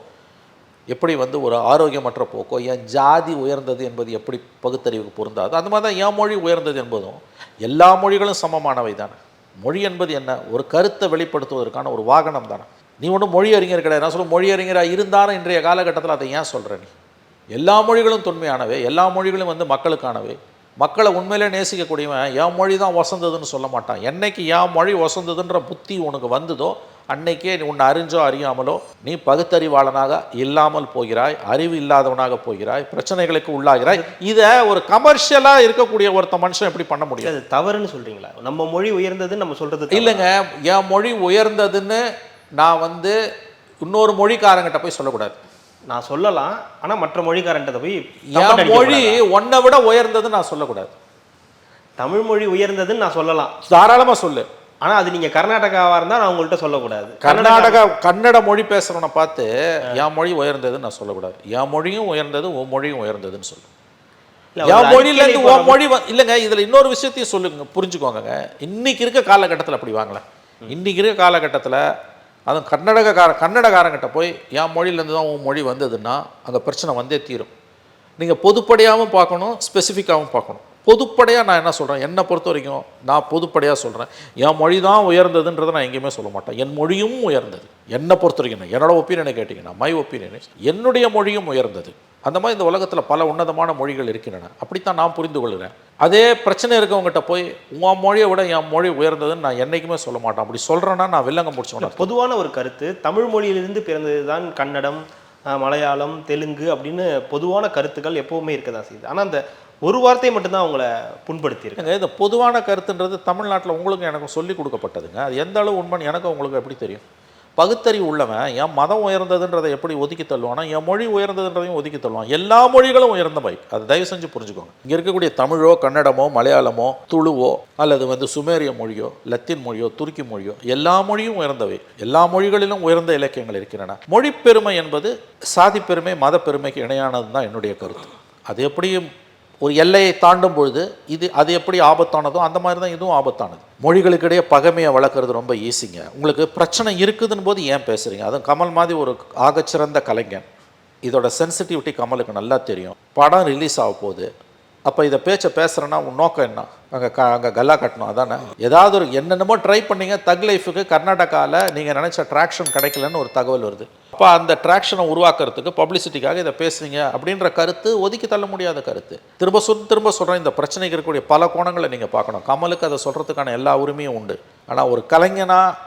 A: எப்படி வந்து ஒரு ஆரோக்கியமற்ற போக்கோ, என் ஜாதி உயர்ந்தது என்பது எப்படி பகுத்தறிவுக்கு பொருந்தாதோ, அந்த மாதிரி தான் என் மொழி உயர்ந்தது என்பதும். எல்லா மொழிகளும் சமமானவை தானே. மொழி என்பது என்ன? ஒரு கருத்தை வெளிப்படுத்துவதற்கான ஒரு வாகனம் தானே. நீ ஒன்றும் மொழி அறிஞர் கிடையாது. நான் சொல்ல மொழி அறிஞராக இருந்தாலும் இன்றைய காலகட்டத்தில் அதை ஏன் சொல்கிற நீ? எல்லா மொழிகளும் தொன்மையானவை, எல்லா மொழிகளும் வந்து மக்களுக்கானவை. மக்களை உண்மையிலே நேசிக்கக்கூடியவன் என் மொழி தான் வசந்ததுன்னு சொல்ல மாட்டான். என்னைக்கு என் மொழி வசந்ததுன்ற புத்தி உனக்கு வந்ததோ அன்னைக்கே நீ உன்னை அறிஞ்சோ அறியாமலோ நீ பகுத்தறிவாளனாக இல்லாமல் போகிறாய், அறிவு இல்லாதவனாக போகிறாய், பிரச்சனைகளுக்கு உள்ளாகிறாய். இதை ஒரு கமர்ஷியலாக இருக்கக்கூடிய ஒருத்த மனுஷன் எப்படி பண்ண முடியும்?
C: அது தவறுன்னு சொல்கிறீங்களா? நம்ம மொழி உயர்ந்ததுன்னு நம்ம சொல்கிறது
A: இல்லைங்க. என் மொழி உயர்ந்ததுன்னு நான் வந்து இன்னொரு மொழிக்காரங்கிட்ட போய் சொல்லக்கூடாது.
C: நான் சொல்லலாம், ஆனால் மற்ற மொழிக்காரன்ட்ட போய்
A: என் மொழி ஒன்றை விட உயர்ந்ததுன்னு நான் சொல்லக்கூடாது.
C: தமிழ் மொழி உயர்ந்ததுன்னு நான் சொல்லலாம்,
A: தாராளமாக சொல்லு.
C: ஆனால் அது நீங்கள் கர்நாடகாவாக இருந்தால் நான் உங்கள்கிட்ட சொல்லக்கூடாது.
A: கன்னட மொழி பேசுகிறவனை பார்த்து என் மொழி உயர்ந்ததுன்னு நான் சொல்லக்கூடாது. என் மொழியும் உயர்ந்தது, உன் மொழியும் உயர்ந்ததுன்னு சொல்லு. என் மொழியிலேருந்து உன் மொழி இல்லைங்க. இதில் இன்னொரு விஷயத்தையும் சொல்லுங்க, புரிஞ்சுக்கோங்க. இன்னைக்கு இருக்க காலகட்டத்தில் அப்படி வாங்கலாம். இன்னைக்கு இருக்க காலகட்டத்தில் அதுவும் கன்னடக்காரங்கிட்ட போய் என் மொழியிலேருந்து தான் உன் மொழி வந்ததுன்னா அங்கே பிரச்சனை வந்தே தீரும். நீங்கள் பொதுப்படையாகவும் பார்க்கணும், ஸ்பெசிஃபிக்காகவும் பார்க்கணும். பொதுப்படையாக நான் என்ன சொல்கிறேன், என்னை பொறுத்த வரைக்கும் நான் பொதுப்படையாக சொல்கிறேன், என் மொழி தான் உயர்ந்ததுன்றதை நான் எங்கேயுமே சொல்ல மாட்டேன். என் மொழியும் உயர்ந்தது என்னை பொறுத்த வரைக்கும். என்னோட ஒப்பீனியனை கேட்டிங்கன்னா மை ஒப்பீனியன், என்னுடைய மொழியும் உயர்ந்தது. அந்த மாதிரி இந்த உலகத்தில் பல உன்னதமான மொழிகள் இருக்கின்றன. அப்படித்தான் நான் புரிந்து கொள்கிறேன். அதே பிரச்சனை இருக்கவங்ககிட்ட போய் உன் மொழியை விட என் மொழி உயர்ந்ததுன்னு நான் என்றைக்குமே சொல்ல மாட்டேன். அப்படி சொல்கிறேன்னா நான் வில்லங்க முடிச்சோம்.
C: பொதுவான ஒரு கருத்து, தமிழ் மொழியிலிருந்து பிறந்தது தான் கன்னடம், மலையாளம், தெலுங்கு அப்படின்னு பொதுவான கருத்துக்கள் எப்போவுமே இருக்க தான் செய்யுது. ஆனால் அந்த ஒரு வார்த்தை மட்டும்தான் அவங்கள புண்படுத்தியிருக்காங்க.
A: இந்த பொதுவான கருத்துன்றது தமிழ்நாட்டில் உங்களுக்கு எனக்கும் சொல்லிக் கொடுக்கப்பட்டதுங்க. அது எந்த அளவு உண்மைன்னு எனக்கு உங்களுக்கு எப்படி தெரியும்? பகுத்தறிவு உள்ளவன் என் மதம் உயர்ந்ததுன்றதை எப்படி ஒதுக்கி தள்ளுவானா, என் மொழி உயர்ந்ததுன்றதையும் ஒதுக்கி தள்ளுவான். எல்லா மொழிகளும் உயர்ந்தவை, அதை தயவு செஞ்சு புரிஞ்சுக்கோங்க. இங்கே இருக்கக்கூடிய தமிழோ, கன்னடமோ, மலையாளமோ, துளுவோ, அல்லது வந்து சுமேரிய மொழியோ, லத்தீன் மொழியோ, துருக்கி மொழியோ, எல்லா மொழியும் உயர்ந்தவை. எல்லா மொழிகளிலும் உயர்ந்த இலக்கியங்கள் இருக்கின்றன. மொழி பெருமை என்பது சாதி பெருமை, மத பெருமைக்கு இணையானது தான் என்னுடைய கருத்து. அது எப்படியும் ஒரு எல்லையை தாண்டும் பொழுது அது எப்படி ஆபத்தானதோ அந்த மாதிரி தான் இதுவும் ஆபத்தானது. மொழிகளுக்கிடையே பகைமையை வளர்க்குறது ரொம்ப ஈஸிங்க. உங்களுக்கு பிரச்சனை இருக்குதுன்னு போது ஏன் பேசுகிறீங்க? அதுவும் கமல் மாதிரி ஒரு ஆகச்சிறந்த கலைஞன், இதோட சென்சிட்டிவிட்டி கமலுக்கு நல்லா தெரியும். படம் ரிலீஸ் ஆக போகுது, அப்போ இதை பேசுகிறேன்னா உன் நோக்கம் என்ன? அங்கே கல்லா கட்டணும் அதானே? ஏதாவது ஒரு என்னென்னமோ ட்ரை பண்ணிங்க. தக் லைஃபுக்கு கர்நாடகாவில் நீங்கள் நினச்ச ட்ராக்ஷன் கிடைக்கலன்னு ஒரு தகவல் வருது. அப்போ அந்த ட்ராக்ஷனை உருவாக்குறதுக்கு பப்ளிசிட்டிக்காக இதை பேசுறீங்க அப்படின்ற கருத்து ஒதுக்கி தள்ள முடியாத கருத்து. திரும்ப சொல்கிறேன், இந்த பிரச்சனைக்கு இருக்கக்கூடிய பல கோணங்களை நீங்கள் பார்க்கணும். கமலுக்கு அதை சொல்கிறதுக்கான எல்லா உரிமையும் உண்டு. ஆனால் ஒரு கலைஞனாக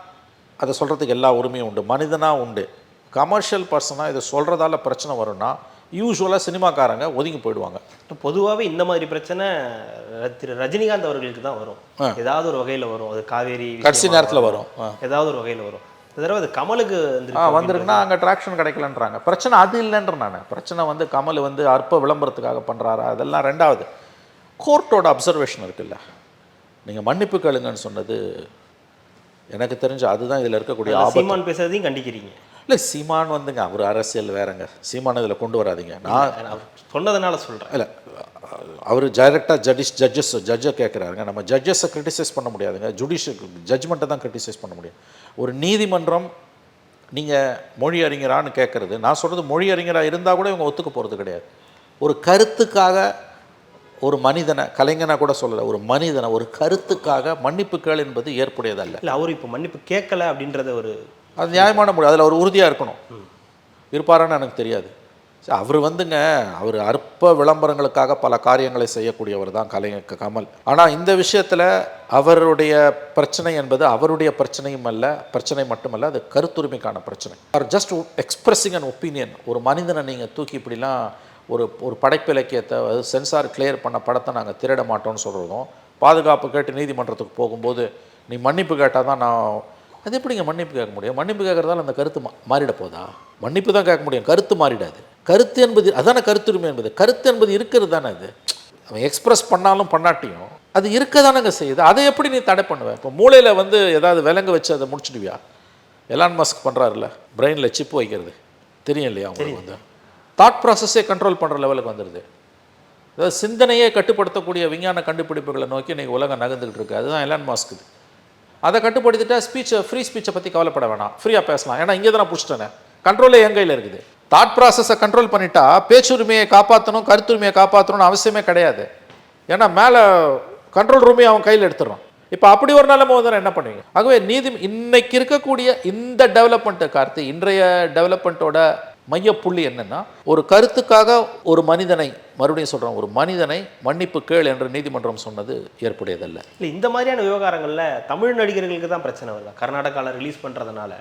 A: அதை சொல்கிறதுக்கு எல்லா உரிமையும் உண்டு, மனிதனாக உண்டு. கமர்ஷியல் பர்சனாக இதை சொல்கிறதால பிரச்சனை வரும்னா யூஸ்வலாக சினிமாக்காரங்க ஒதுங்கி போயிடுவாங்க.
C: பொதுவாகவே இந்த மாதிரி பிரச்சனை திரு ரஜினிகாந்த் அவர்களுக்கு தான் வரும். ஏதாவது ஒரு வகையில் வரும். அது காவேரி
A: கடைசி நேரத்தில் வரும்.
C: ஏதாவது ஒரு வகையில் வரும். இந்த தடவை அது கமலுக்கு
A: வந்திருக்குன்னா அங்கே ட்ராக்ஷன் கிடைக்கலன்றாங்க. பிரச்சனை அது இல்லைன்ற நான். பிரச்சனை வந்து கமல் வந்து அற்ப விளம்பரத்துக்காக பண்ணுறாரா அதெல்லாம் ரெண்டாவது. கோர்ட்டோட அப்சர்வேஷன் இருக்குல்ல, நீங்கள் மன்னிப்பு கேளுங்கன்னு சொன்னது எனக்கு தெரிஞ்சு அதுதான் இதில் இருக்கக்கூடிய
C: சீமான் பேசுறதையும் கண்டிக்கிறீங்க.
A: இல்லை, சீமான் வந்துங்க அவர் அரசியல் வேறங்க, சீமான் இதில் கொண்டு வராதிங்க. நான்
C: சொன்னதுனால சொல்கிறேன்.
A: இல்லை, அவர் டைரெக்டாக ஜட்ஜை கேட்குறாருங்க. நம்ம ஜட்ஜஸை கிரிட்டிசைஸ் பண்ண முடியாதுங்க, ஜுடிஷியல் ஜட்ஜ்மெண்ட்டை தான் கிரிட்டிசைஸ் பண்ண முடியும். ஒரு நீதிமன்றம் நீங்கள் மொழி அறிஞரான்னு கேட்குறது, நான் சொல்கிறது மொழி அறிஞராக இருந்தால் கூட இவங்க ஒத்துக்க போகிறது கிடையாது. ஒரு கருத்துக்காக ஒரு மனிதனை, கலைஞனாக கூட சொல்லலை, ஒரு மனிதனை ஒரு கருத்துக்காக மன்னிப்பு கேள் என்பது ஏற்புடையதல்ல.
C: இல்லை, அவர் இப்போ மன்னிப்பு கேட்கல அப்படின்றத ஒரு
A: அது நியாயமான முடியும். அதில் அவர் உறுதியாக இருக்கணும். இருப்பாரான்னு எனக்கு தெரியாது. அவர் வந்துங்க, அவர் அற்ப விளம்பரங்களுக்காக பல காரியங்களை செய்யக்கூடியவர் தான் கமல். ஆனால் இந்த விஷயத்தில் அவருடைய பிரச்சனை என்பது அவருடைய பிரச்சனையும் அல்ல, பிரச்சனை மட்டுமல்ல, அது கருத்துரிமைக்கான பிரச்சனை. Are just expressing an opinion. ஒரு மனிதனை நீங்கள் தூக்கி இப்படிலாம் ஒரு படைப்பிலக்கியத்தை சென்சார் கிளியர் பண்ண படத்தை நாங்கள் திருட மாட்டோம்னு சொல்கிறதும், பாதுகாப்பு கேட்டு நீதிமன்றத்துக்கு போகும்போது நீ மன்னிப்பு கேட்டால் தான் நான், அது எப்படிங்க மன்னிப்பு கேட்க முடியும்? மன்னிப்பு கேட்குறதால அந்த கருத்து மாறிட போதா? மன்னிப்பு தான் கேட்க முடியும், கருத்து மாறிடாது. கருத்து என்பது அதான கருத்துரிமை என்பது. கருத்து என்பது இருக்கிறது தானே. அது அவன் எக்ஸ்பிரஸ் பண்ணாலும் பண்ணாட்டியும் அது இருக்க தானேங்க செய்யுது. அதை எப்படி நீ தடை பண்ணுவேன்? இப்போ மூளையில் வந்து ஏதாவது விலங்கு வச்சு அதை முடிச்சுடுவியா? எலான் மஸ்க் பண்ணுறாருல, பிரெயினில் சிப் வைக்கிறது, தெரியும் இல்லையா அவங்களுக்கு? வந்து தாட் ப்ராசஸே கண்ட்ரோல் பண்ணுற லெவலுக்கு வந்துடுது. அதாவது சிந்தனையே கட்டுப்படுத்தக்கூடிய விஞ்ஞான கண்டுபிடிப்புகளை நோக்கி இன்றைக்கி உலகம் நகர்ந்துக்கிட்டு இருக்குது. அதுதான் எலான் மஸ்க்கு. அதை கட்டுப்படுத்திட்டா ஃப்ரீ ஸ்பீச்சை பற்றி கவலைப்பட வேணாம், ஃப்ரீயாக பேசலாம். ஏன்னா இங்கே தான் நான் பிடிச்சிட்டேனே, கண்ட்ரோலே என் கையில் இருக்குது. தாட் ப்ராசஸை கண்ட்ரோல் பண்ணிட்டா பேச்சுரிமையை காப்பாற்றணும், கருத்துரிமையை காப்பாற்றணும்னு அவசியமே கிடையாது. ஏன்னா மேலே கண்ட்ரோல் ரூமே அவன் கையில் எடுத்துடுறான். இப்போ அப்படி ஒரு நிலைமை வந்து என்ன பண்ணுவீங்க? ஆகவே இன்னைக்கு இருக்கக்கூடிய இந்த டெவலப்மெண்ட்டு கார்த்தி, இன்றைய டெவலப்மெண்ட்டோட மையப்புள்ளி என்னன்னா, ஒரு கருத்துக்காக ஒரு மனிதனை, மறுபடியும் சொல்கிறோம், ஒரு மனிதனை மன்னிப்பு கேள் என்று நீதிமன்றம் சொன்னது ஏற்புடையதல்ல.
C: இல்லை, இந்த மாதிரியான விவகாரங்களில் தமிழ் நடிகர்களுக்கு தான் பிரச்சனை வருது. கர்நாடகாவில் ரிலீஸ் பண்ணுறதுனால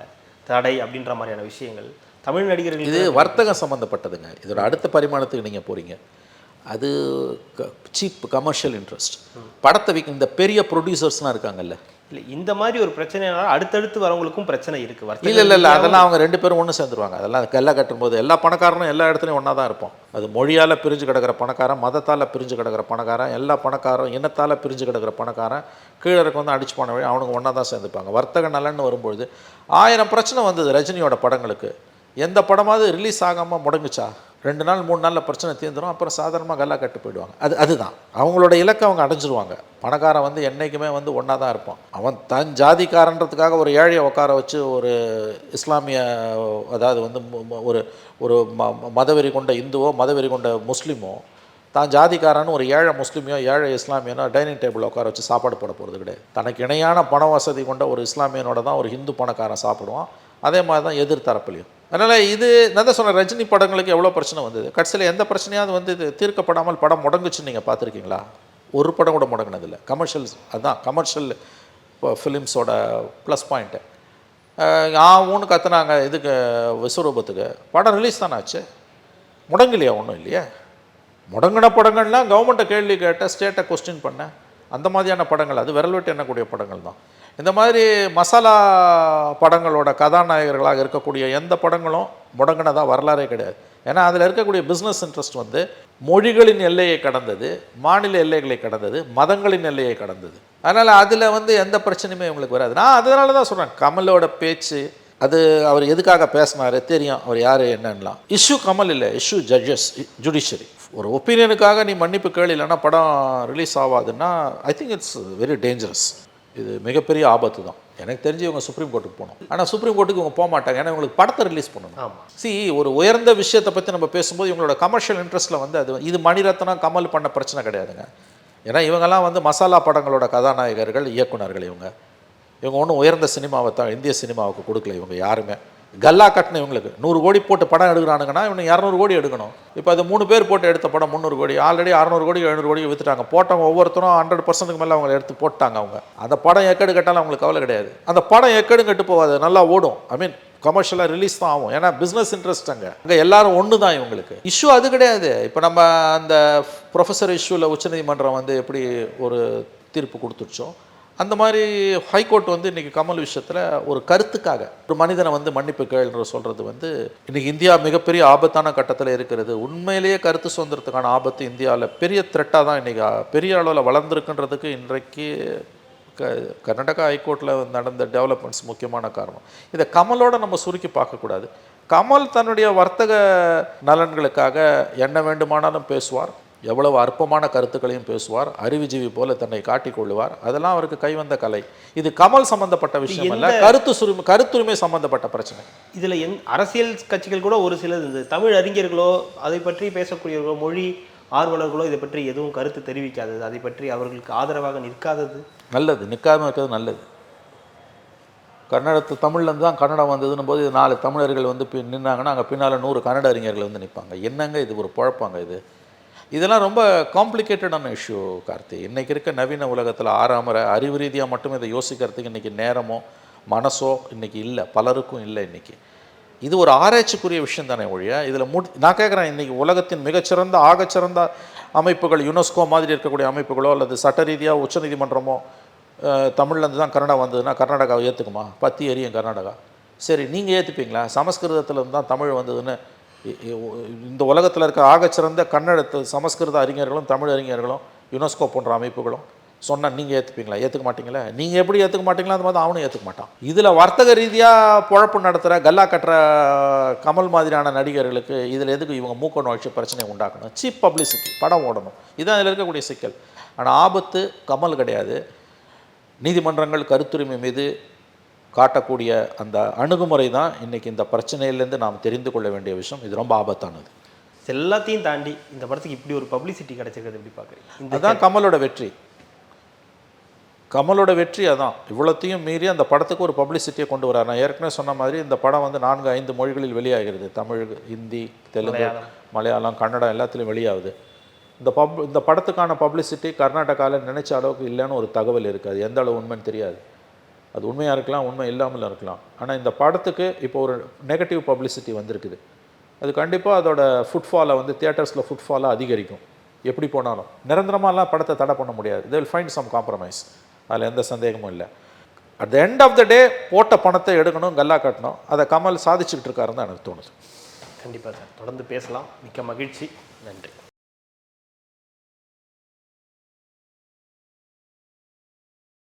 C: தடை அப்படின்ற மாதிரியான விஷயங்கள் தமிழ் நடிகர்கள்.
A: இது வர்த்தகம் சம்மந்தப்பட்டதுங்க. இதோட அடுத்த பரிமாணத்துக்கு நீங்கள் போகிறீங்க. அது சீப் கமர்ஷியல் இன்ட்ரெஸ்ட். படத்தை இந்த பெரிய ப்ரொடியூசர்ஸ்லாம் இருக்காங்கல்ல,
C: இல்லை இந்த மாதிரி ஒரு பிரச்சனைனால அடுத்தடுத்து வரவங்களுக்கும் பிரச்சனை இருக்குது.
A: இல்லை அதெல்லாம் அவங்க ரெண்டு பேரும் ஒன்று சேர்ந்துருவாங்க. அதெல்லாம் கெல்லாம் கட்டும்போது எல்லா பணக்காரனும் எல்லா இடத்துலையும் ஒன்றா தான் இருப்போம். அது மொழியால் பிரிஞ்சு கிடக்கிற பணக்காரன், மதத்தால் பிரிஞ்சு கிடக்கிற பணக்காரன், எல்லா பணக்காரன் இனத்தால் பிரிஞ்சு கிடக்கிற பணக்காரன், கீழே இருக்க வந்து அடிச்சு போன வழி அவனுக்கு ஒன்றா தான் சேர்ந்துப்பாங்க. வர்த்தக நலன்னு வரும்பொழுது 1000 பிரச்சனை வந்தது ரஜினியோட படங்களுக்கு. எந்த படமாவது ரிலீஸ் ஆகாமல் முடங்குச்சா? 2 நாள் 3 நாளில் பிரச்சனை தீர்ந்துடும். அப்புறம் சாதாரணமாக கல்லா கட்டு போயிடுவாங்க. அதுதான் அவங்களோட இலக்கை அவங்க அடைஞ்சிருவாங்க. பணக்காரன் வந்து என்றைக்குமே வந்து ஒன்றா தான் இருப்பான். அவன் தன் ஜாதிக்காரன்றதுக்காக ஒரு ஏழையை உட்கார வச்சு ஒரு இஸ்லாமிய, அதாவது வந்து ஒரு மதவெறி கொண்ட இந்துவோ மதவெறி கொண்ட முஸ்லீமோ தான் ஜாதிக்காரன்னு ஒரு ஏழை முஸ்லீமையோ ஏழை இஸ்லாமியனோ டைனிங் டேபிளில் உட்கார வச்சு சாப்பாடு போட போகிறது கிடையாது. தனக்கு இணையான பண வசதி கொண்ட ஒரு இஸ்லாமியனோட தான் ஒரு ஹிந்து பணக்காரன் சாப்பிடுவான். அதே மாதிரி தான் எதிர்த்தரப்புலையும். அதனால் இது நான் தான் சொன்னேன், ரஜினி படங்களுக்கு எவ்வளோ பிரச்சனை வந்தது. கடைசியில் எந்த பிரச்சனையாவது வந்து இது தீர்க்கப்படாமல் படம் முடங்குச்சுன்னு நீங்கள் பார்த்துருக்கீங்களா? ஒரு படம் கூட முடங்கினதில்லை. கமர்ஷியல்ஸ், அதுதான் கமர்ஷியல் ஃபிலிம்ஸோட ப்ளஸ் பாயிண்ட்டு. ஊன்னு கற்றுனாங்க இதுக்கு விஸ்வரூபத்துக்கு, படம் ரிலீஸ் தானே ஆச்சு, முடங்கலையா? ஒன்றும் இல்லையா? முடங்கின படங்கள்லாம் கவர்மெண்ட்டை கேள்வி கேட்ட, ஸ்டேட்டை கொஸ்டின் பண்ண, அந்த மாதிரியான படங்கள், அது விரல் விட்டு எண்ணக்கூடிய படங்கள் தான். இந்த மாதிரி மசாலா படங்களோட கதாநாயகர்களாக இருக்கக்கூடிய எந்த படங்களும் முடங்கினதாக வரலாறே கிடையாது. ஏன்னா அதில் இருக்கக்கூடிய பிஸ்னஸ் இன்ட்ரெஸ்ட் வந்து மொழிகளின் எல்லையை கடந்தது, மாநில எல்லைகளை கடந்தது, மதங்களின் எல்லையை கடந்தது. அதனால் அதில் வந்து எந்த பிரச்சனையுமே இவங்களுக்கு வராது. நான் அதனால தான் சொல்கிறேன், கமலோட பேச்சு அது அவர் எதுக்காக பேசினாரு தெரியும், அவர் யார் என்னன்னலாம். இஷ்யூ கமல் இல்லை, இஷ்யூ ஜட்ஜஸ், ஜுடிஷியரி. ஒரு ஒப்பீனியனுக்காக நீ மன்னிப்பு கேள் இல்லைன்னா படம் ரிலீஸ் ஆகாதுன்னா I think it's very dangerous. இது மிகப்பெரிய ஆபத்து தான். எனக்கு தெரிஞ்சு இவங்க சுப்ரீம் கோர்ட்டுக்கு போகணும். ஆனால் சுப்ரீம் கோர்ட்டுக்கு இவங்க போக மாட்டாங்க. ஏன்னா இவங்களுக்கு படத்தை ரிலீஸ் பண்ணணும். ஆமாம், ஒரு உயர்ந்த விஷயத்தை பற்றி நம்ம பேசும்போது இவங்களோட கமர்ஷியல் இன்ட்ரெஸ்ட்டில் வந்து இது மணிரத்னம் கமல் பண்ண பிரச்சனை கிடையாதுங்க. ஏன்னா இவங்கெல்லாம் வந்து மசாலா படங்களோட கதாநாயகர்கள், இயக்குனர்கள். இவங்க ஒன்றும் உயர்ந்த சினிமாவை தான் இந்திய சினிமாவுக்கு கொடுக்கல. இவங்க யாருமே கல்லா கட்டணும். இவங்களுக்கு 100 கோடி போட்டு படம் எடுக்கிறானுங்கன்னா இவனுக்கு 200 கோடி எடுக்கணும். இப்போ அது 3 பேர் போட்டு எடுத்த படம் 300 கோடி, ஆல்ரெடி 600 கோடி 700 கோடி விற்றுட்டாங்க. போட்டவங்க ஒவ்வொருத்தரும் 100% மேலே அவங்க எடுத்து போட்டாங்க. அவங்க அந்த படம் எக்கடு கட்டாலும் அவங்களுக்கு கவலை கிடையாது. அந்த படம் எக்கடும் கெட்டு போகாது, நல்லா ஓடும். ஐ மீன் கமர்ஷியலாக ரிலீஸ் தான் ஆகும். ஏன்னா பிஸ்னஸ் இன்ட்ரெஸ்ட் அங்கே எல்லாரும் ஒன்று தான் இவங்களுக்கு. இஷ்யூ அது கிடையாது. இப்போ நம்ம அந்த ப்ரொஃபஸர் இஷ்யூவில் உச்சநீதிமன்றம் வந்து எப்படி ஒரு தீர்ப்பு கொடுத்துருச்சோ அந்த மாதிரி ஹைகோர்ட் வந்து இன்றைக்கி கமல் விஷயத்தில் ஒரு கருத்துக்காக ஒரு மனிதனை வந்து மன்னிப்பு கேள்ன்ற சொல்கிறது வந்து இன்றைக்கி இந்தியா மிகப்பெரிய ஆபத்தான கட்டத்தில் இருக்கிறது. உண்மையிலேயே கருத்து சுதந்திரத்துக்கான ஆபத்து இந்தியாவில் பெரிய த்ரெட்டாக தான் இன்றைக்கி பெரிய அளவில் வளர்ந்துருக்குன்றதுக்கு இன்றைக்கு கர்நாடகா ஹைகோர்ட்டில் நடந்த டெவலப்மெண்ட்ஸ் முக்கியமான காரணம். இதை கமலோட நம்ம சுருக்கி பார்க்கக்கூடாது. கமல் தன்னுடைய வர்த்தக நலன்களுக்காக என்ன வேண்டுமானாலும் பேசுவார், எவ்வளவு அற்பமான கருத்துக்களையும் பேசுவார், அறிவுஜீவி போல தன்னை காட்டிக்கொள்ளுவார். அதெல்லாம் அவருக்கு கைவந்த கலை. இது கமல் சம்பந்தப்பட்ட விஷயம் அல்ல, கருத்துரிமை சம்பந்தப்பட்ட பிரச்சனை.
C: இதில் அரசியல் கட்சிகள் கூட ஒரு சிலர் இந்த தமிழ் அறிஞர்களோ அதை பற்றி பேசக்கூடியவர்களோ மொழி ஆர்வலர்களோ இதை பற்றி எதுவும் கருத்து தெரிவிக்காதது, அதை பற்றி அவர்களுக்கு ஆதரவாக நிற்காதது
A: நல்லது. நிற்காமல் இருக்கிறது நல்லது. கன்னடத்து தமிழ்லேருந்து தான் கன்னடம் வந்ததுன்னு போது 4 தமிழர்கள் வந்து நின்னாங்கன்னா அங்கே பின்னால் 100 கன்னட அறிஞர்கள் வந்து நிற்பாங்க. என்னங்க இது ஒரு குழப்பாங்க இது. இதெல்லாம் ரொம்ப காம்ப்ளிகேட்டடான இஷ்யூ கார்த்தி. இன்றைக்கி இருக்க நவீன உலகத்தில் ஆறாமற அறிவு ரீதியாக மட்டும் இதை யோசிக்கிறதுக்கு இன்றைக்கி நேரமோ மனசோ இன்றைக்கி இல்லை, பலருக்கும் இல்லை. இன்றைக்கி இது ஒரு ஆராய்ச்சிக்குரிய விஷயம் தானே ஒழிய இதில் நான் கேட்குறேன், இன்றைக்கி உலகத்தின் மிகச்சிறந்த ஆகச்சிறந்த அமைப்புகள் யுனெஸ்கோ மாதிரி இருக்கக்கூடிய அமைப்புகளோ அல்லது சட்ட ரீதியாக உச்சநீதிமன்றமோ தமிழ்லேருந்து தான் கன்னடம் வந்ததுன்னா கர்நாடகாவை ஏற்றுக்குமா? பத்தி எரியும் கர்நாடகா. சரி, நீங்கள் ஏற்றுப்பீங்களா? சமஸ்கிருதத்துலேருந்து தான் தமிழ் வந்ததுன்னு இந்த உலகத்தில் இருக்க ஆகச்சிறந்த கன்னடத்து சமஸ்கிருத அறிஞர்களும் தமிழ் அறிஞர்களும் யுனெஸ்கோ போன்ற அமைப்புகளும் சொன்னால் நீங்கள் ஏற்றுப்பீங்களா? ஏற்றுக்க மாட்டீங்களா? நீங்கள் எப்படி ஏற்றுக்க மாட்டீங்களா? அந்த மாதிரி அவனும் ஏற்றுக்க மாட்டான். இதில் வர்த்தக ரீதியாக பொழப்பு நடத்துகிற கல்லா கட்டுற கமல் மாதிரியான நடிகர்களுக்கு இதில் எதுக்கு இவங்க மூக்க நுழைச்சி பிரச்சனையை உண்டாக்கணும்? சீப் பப்ளிசிட்டி, படம் ஓடணும். இதுதான் இதில் இருக்கக்கூடிய சிக்கல். ஆனால் ஆபத்து கமல் கிடையாது. நீதிமன்றங்கள் கருத்துரிமை மீது காட்டக்கூடிய அந்த அணுகுமுறை தான் இன்றைக்கி இந்த பிரச்சனையிலேருந்து நாம் தெரிந்து கொள்ள வேண்டிய விஷயம். இது ரொம்ப ஆபத்தானது.
C: எல்லாத்தையும் தாண்டி இந்த படத்துக்கு இப்படி ஒரு பப்ளிசிட்டி கிடைச்சிருக்கிறது எப்படி பார்க்குறீங்க?
A: அதுதான் கமலோட வெற்றி. கமலோட வெற்றி அதான். இவ்வளோத்தையும் மீறி அந்த படத்துக்கு ஒரு பப்ளிசிட்டியை கொண்டு வரார். நான் ஏற்கனவே சொன்ன மாதிரி இந்த படம் வந்து 4-5 மொழிகளில் வெளியாகிறது. தமிழ், ஹிந்தி, தெலுங்கு, மலையாளம், கன்னடம் எல்லாத்துலேயும் வெளியாகுது. இந்த படத்துக்கான பப்ளிசிட்டி கர்நாடகாவில் நினைச்ச அளவுக்கு இல்லைன்னு ஒரு தகவல் இருக்குது. அது எந்த அளவு உண்மைன்னு தெரியாது. அது உண்மையாக இருக்கலாம், உண்மை இல்லாமல் இருக்கலாம். ஆனால் இந்த படத்துக்கு இப்போ ஒரு நெகட்டிவ் பப்ளிசிட்டி வந்திருக்குது. அது கண்டிப்பாக அதோட ஃபுட்ஃபாலை வந்து தியேட்டர்ஸில் ஃபுட்ஃபாலை அதிகரிக்கும். எப்படி போனாலும் நிரந்தரமாலாம் படத்தை தடை பண்ண முடியாது. They will find some compromise. அதில் எந்த சந்தேகமும் இல்லை. At the end of the day போட்ட பணத்தை எடுக்கணும், கல்லா கட்டணும். அதை கமல் சாதிச்சுக்கிட்டு இருக்காருன்னு தான் எனக்கு தோணுது.
C: கண்டிப்பாக சார், தொடர்ந்து பேசலாம். மிக்க மகிழ்ச்சி. நன்றி.